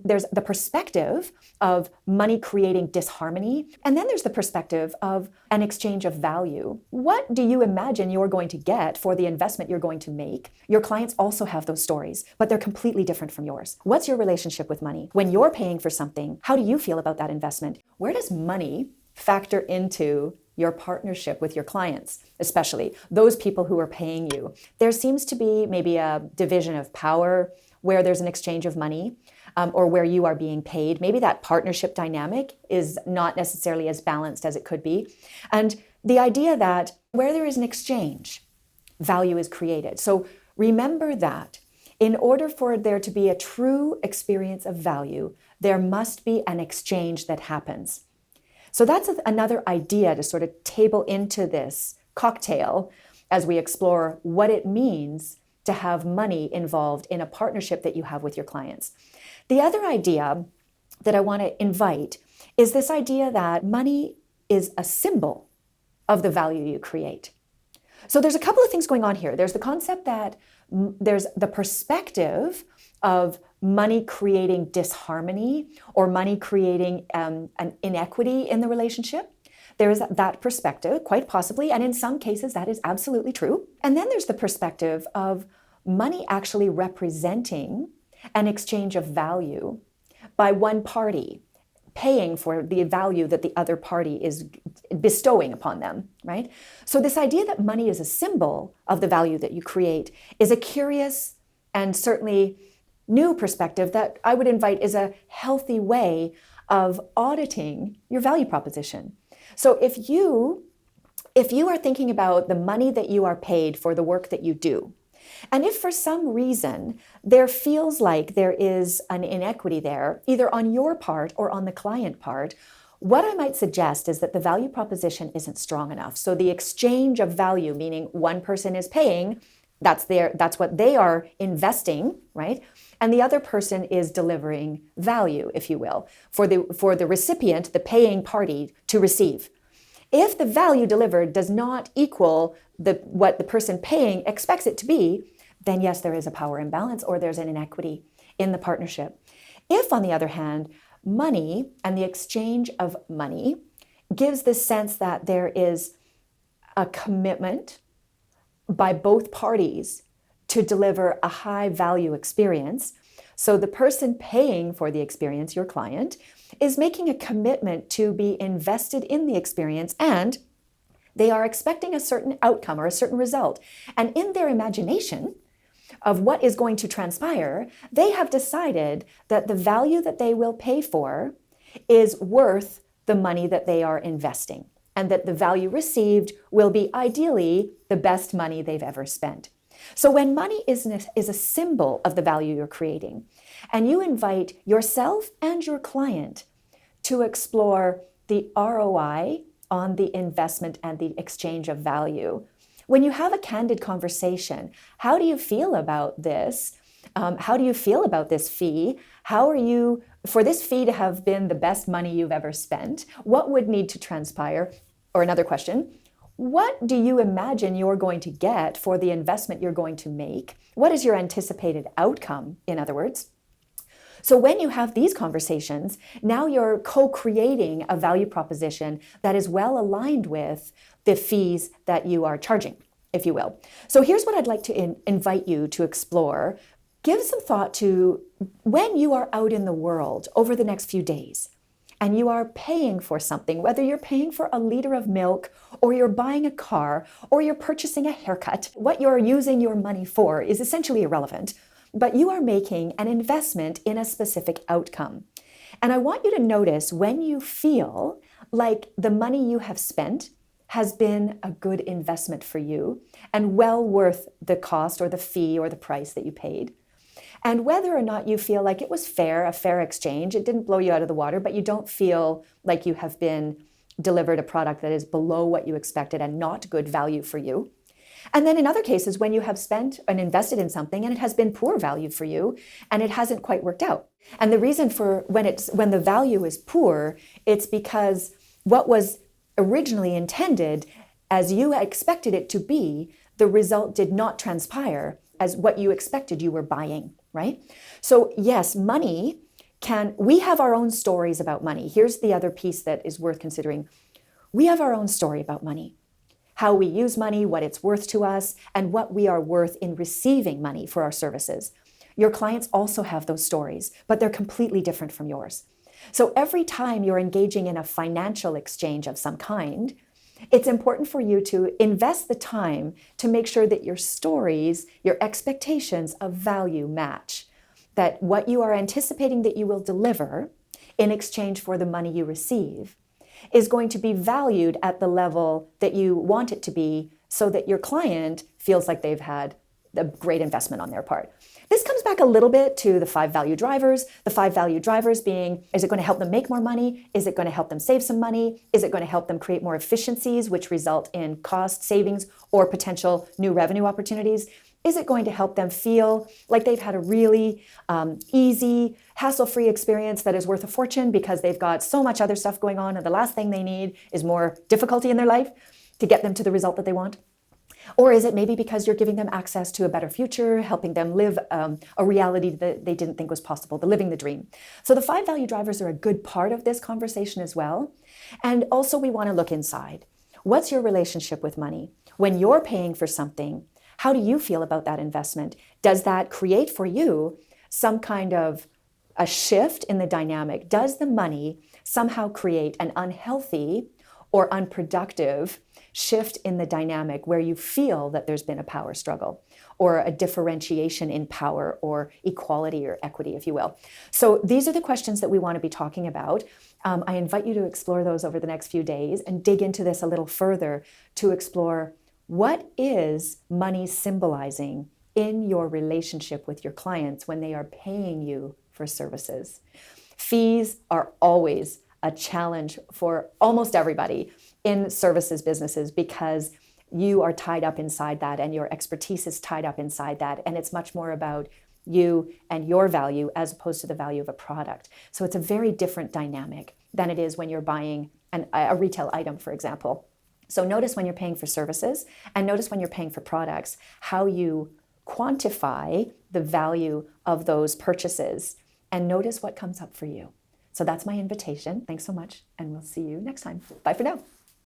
There's the perspective of money creating disharmony, and then there's the perspective of an exchange of value. What do you imagine you're going to get for the investment you're going to make? Your clients also have those stories, but they're completely different from yours. What's your relationship with money? When you're paying for something, how do you feel about that investment? Where does money factor into your partnership with your clients, especially those people who are paying you? There seems to be maybe a division of power where there's an exchange of money, or where you are being paid. Maybe that partnership dynamic is not necessarily as balanced as it could be. And the idea that where there is an exchange, value is created. So remember that in order for there to be a true experience of value, there must be an exchange that happens. So that's another idea to sort of table into this cocktail as we explore what it means to have money involved in a partnership that you have with your clients. The other idea that I want to invite is this idea that money is a symbol of the value you create. So there's a couple of things going on here. There's the concept that there's the perspective of money creating disharmony or money creating an inequity in the relationship. There is that perspective, quite possibly, and in some cases that is absolutely true. And then there's the perspective of money actually representing an exchange of value by one party paying for the value that the other party is bestowing upon them, right? So this idea that money is a symbol of the value that you create is a curious and certainly new perspective that I would invite is a healthy way of auditing your value proposition. So if you are thinking about the money that you are paid for the work that you do, and if for some reason there feels like there is an inequity there, either on your part or on the client part, what I might suggest is that the value proposition isn't strong enough. So the exchange of value, meaning one person is paying, that's what they are investing, right? And the other person is delivering value, if you will, for the recipient, the paying party, to receive. If the value delivered does not equal what the person paying expects it to be, then yes, there is a power imbalance or there's an inequity in the partnership. If, on the other hand, money and the exchange of money gives the sense that there is a commitment by both parties to deliver a high value experience, so the person paying for the experience, your client, is making a commitment to be invested in the experience, and they are expecting a certain outcome or a certain result. And in their imagination of what is going to transpire, they have decided that the value that they will pay for is worth the money that they are investing, and that the value received will be ideally the best money they've ever spent. So when money is a symbol of the value you're creating, and you invite yourself and your client to explore the ROI on the investment and the exchange of value, when you have a candid conversation, how do you feel about this? How do you feel about this fee? How are you, for this fee to have been the best money you've ever spent, what would need to transpire? Or another question, what do you imagine you're going to get for the investment you're going to make? What is your anticipated outcome, in other words? So when you have these conversations, now you're co-creating a value proposition that is well aligned with the fees that you are charging, if you will. So here's what I'd like to invite you to explore. Give some thought to when you are out in the world over the next few days, and you are paying for something, whether you're paying for a liter of milk or you're buying a car or you're purchasing a haircut, what you're using your money for is essentially irrelevant, but you are making an investment in a specific outcome. And I want you to notice when you feel like the money you have spent has been a good investment for you and well worth the cost or the fee or the price that you paid. And whether or not you feel like it was fair, a fair exchange, it didn't blow you out of the water, but you don't feel like you have been delivered a product that is below what you expected and not good value for you. And then in other cases, when you have spent and invested in something and it has been poor value for you and it hasn't quite worked out. And the reason for when the value is poor, it's because what was originally intended as you expected it to be, the result did not transpire as what you expected you were buying, right? So yes, money We have our own stories about money. Here's the other piece that is worth considering. We have our own story about money, how we use money, what it's worth to us, and what we are worth in receiving money for our services. Your clients also have those stories, but they're completely different from yours. So every time you're engaging in a financial exchange of some kind, it's important for you to invest the time to make sure that your stories, your expectations of value match, that what you are anticipating that you will deliver in exchange for the money you receive is going to be valued at the level that you want it to be so that your client feels like they've had a great investment on their part. This comes back a little bit to the 5 value drivers. The 5 value drivers being, is it going to help them make more money? Is it going to help them save some money? Is it going to help them create more efficiencies, which result in cost savings or potential new revenue opportunities? Is it going to help them feel like they've had a really easy, hassle-free experience that is worth a fortune because they've got so much other stuff going on and the last thing they need is more difficulty in their life to get them to the result that they want? Or is it maybe because you're giving them access to a better future, helping them live a reality that they didn't think was possible, the living the dream? So the 5 value drivers are a good part of this conversation as well. And also we want to look inside. What's your relationship with money? When you're paying for something, how do you feel about that investment? Does that create for you some kind of a shift in the dynamic? Does the money somehow create an unhealthy or unproductive shift in the dynamic where you feel that there's been a power struggle or a differentiation in power or equality or equity, if you will? So these are the questions that we want to be talking about. I invite you to explore those over the next few days and dig into this a little further to explore what is money symbolizing in your relationship with your clients when they are paying you for services. Fees are always a challenge for almost everybody in services businesses because you are tied up inside that and your expertise is tied up inside that. And it's much more about you and your value as opposed to the value of a product. So it's a very different dynamic than it is when you're buying a retail item, for example. So notice when you're paying for services and notice when you're paying for products, how you quantify the value of those purchases and notice what comes up for you. So that's my invitation. Thanks so much, and we'll see you next time. Bye for now.